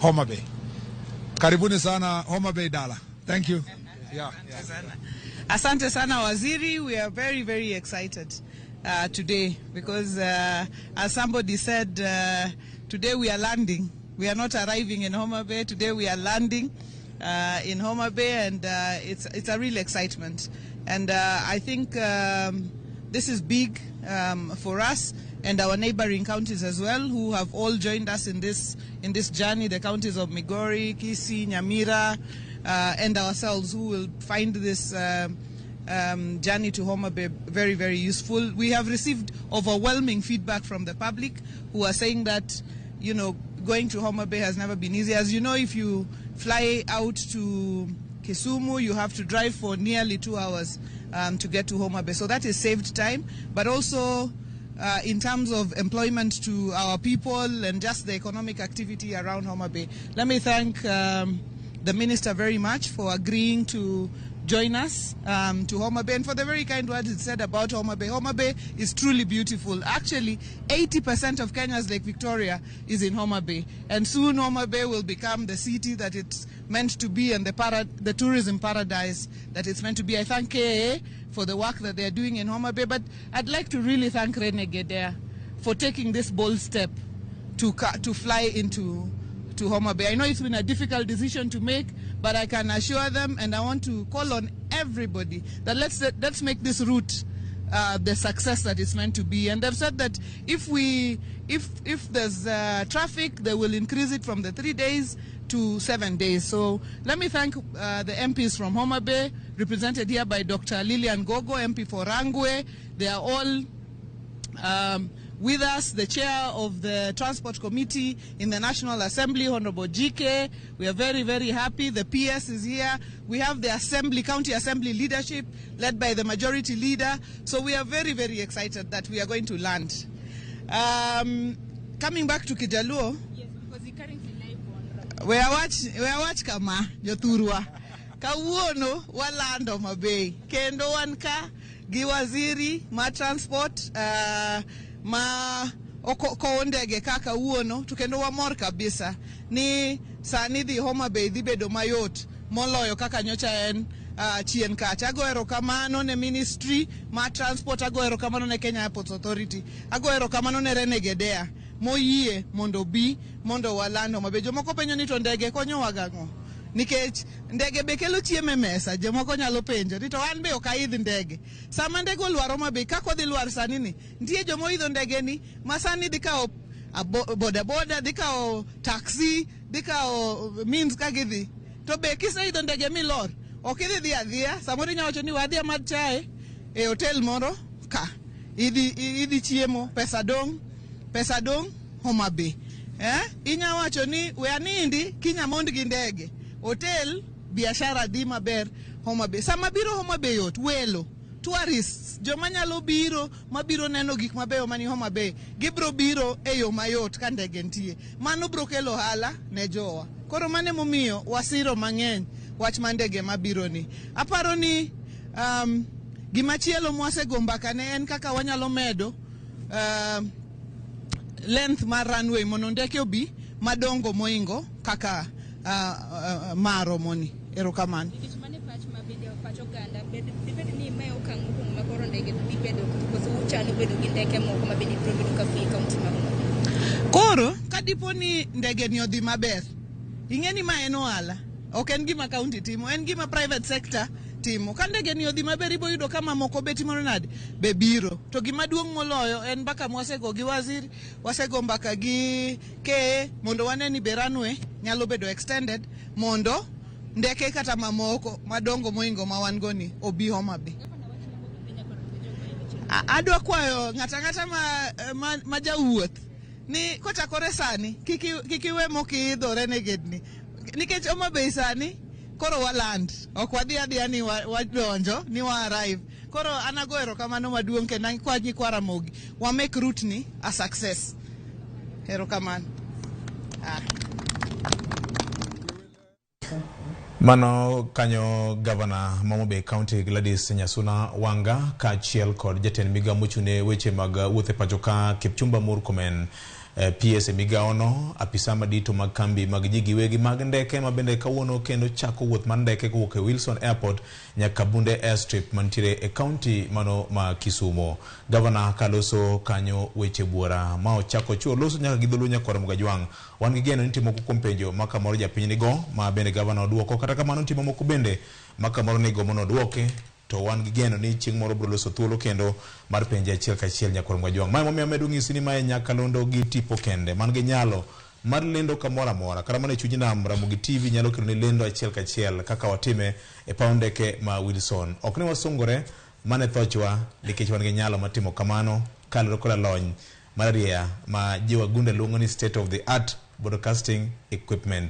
Homa Bay. Karibuni sana Homa Bay Dala. Thank you. Yeah. Asante sana Waziri. We are very, very excited today because as somebody said, today we are landing. We are not arriving in Homa Bay. Today we are landing in Homa Bay, and it's a real excitement. And I think this is big for us and our neighboring counties as well, who have all joined us in this journey. The counties of Migori, Kisii, Nyamira, and ourselves, who will find this journey to Homa Bay very, very useful. We have received overwhelming feedback from the public, who are saying that, you know, going to Homa Bay has never been easy. As you know, if you fly out to Kisumu, you have to drive for nearly 2 hours to get to Homa Bay. So that is saved time, but also in terms of employment to our people and just the economic activity around Homa Bay. Let me thank the Minister very much for agreeing to join us to Homa Bay, and for the very kind words it said about Homa Bay. Homa Bay is truly beautiful. Actually, 80% of Kenya's Lake Victoria is in Homa Bay, and soon Homa Bay will become the city that it's meant to be, and the tourism paradise that it's meant to be. I thank KAA for the work that they're doing in Homa Bay, but I'd like to really thank Renegade for taking this bold step to fly into Homa Bay. I know it's been a difficult decision to make, but I can assure them, and I want to call on everybody, that let's make this route the success that it's meant to be. And they've said that if there's traffic, they will increase it from the 3 days to 7 days. So let me thank the MPs from Homa Bay, represented here by Dr. Lilian Gogo, MP for Rangwe. They are all with us, the chair of the Transport Committee in the National Assembly, Honorable GK. We are very, very happy. The PS is here. We have the Assembly, County Assembly leadership led by the Majority Leader. So we are very, very excited that we are going to land. Coming back to Kijaluo. Yes, because he currently live on. We are watch kama joturwa. Kawuono walando Homa Bay. Kendo wanka giwaziri ma transport ma ko ndege kaka uono tukendo wa mor kabisa ni sani dhi Homa Bay dhi bedo mayot moloyo kaka nyocha en chien kacha. Agoero kamano ne Ministry ma Transport, agoero kamano ne Kenya Airports Authority, agoero kamano ne Renegade moyie mondo bi mondo walando Homa Bay. Jomoko penjo ni to ndege konyo wagang'o, nikech ndege be kelo chiemo mesa. Jomoko nyalo penjo to an be ok aidh ndege. Sama ndege olwar Homa Bay, kako dhi lwar sani ni, nitie jomo idho ndege ni masani dhi kao boda boda, dhi kao taxi, dhi kao means ka gidhi. To be kiseidho ndege milor, ok idhi dhi adhiya. Samoro inyawacho ni wadhi amadh chae e hotel moro ka idhi chiemo, pesa dong Homa Bay. Inyawacho ni we anindi kinyamond gi ndege, hotel biashara dhi maber Homa Bay. Sama biro Homa Bay yot, welo, tourists, joma nyalo biro, mabiro neno gik mabeyo mani Homa Bay, gibro biro e yo mayot ka ndege ntie. Mano bro kelo ohala ne jowa. Koro mane momiyo wasiro mang'eny wach mandege mabiro ni. Aparo ni gimachielo mwasego mbaka ne en kaka wanyalo medo length mar runway mondo ndeke obi madongo moingo kaka maro moni. Erokamano. Koro kadipo ni ndege ni odhi maber, ing'eni ma en ohala, ok en gima county timo, en gima private sector timo. Ka ndege ni odhi maber, ibo yudo kama moko be timo nade be biro. To gima duong' moloyo en mbaka mwasego gi waziri, wasego mbaka gi ke mondo waneni be runway nyalo bedo extended mondo ndeke kata mamoko madongo moingo ma wan goni obi Homa Bay. Adwa kwayo ng'ata ma jawuoth ni kochakore sani kikiwe mokidho Renegade ni, nikech Homa Bay sani koro waland, ok wadhi adhiya ni wadonjo ni wa arrive. Koro anagoero kamano maduong' kendo kwanyi kwa Ramogi wa make route ni a success. Erokamano. Mano kanyo Gavana Homa Bay County Gladys Wanga kaachiel kod jatend migawo mochune weche mag wuoth e pacho ka Kipchumba Murkomen PS migaono apisa madito mag kambi mag ji giwegi mag ndeke mabende kawuono kendo chako wuoth mar ndeke kowuok e Wilson Airport nyaka Bunde Airstrip mantiere e kaunti mano ma Kisumo. Gavana kaloso kanyo weche buora ma ochako chuo loso nyaka gi dholunya Ramogi Ajwang. Wan gi geno ni timo moko kompenjo maka moro japiny nigo ma bende gavana oduoko kata kamano timo moko bende maka moro nigo mono oduoke to wan gi geno ni chieng' moro biro loso thuolo kendo mar penje achiel kachiel nyaka Ramogi Ajwang. Mae momiyo amedo ng'isi ni mae nyaka londo gi tipo kende man gi nyalo mar lendo kamoro amora kata mana e chuny nam. Ramogi TV nyalo kelo ni lendo achiel kachiel kaka watime e paw ndeke ma Wilson. Ok ne wasungore mane thochwa nikech wan gi nyalo matimo kamano kaloro koda lony mar ria ma jiwa gunde luongo ni state of the art broadcasting equipment.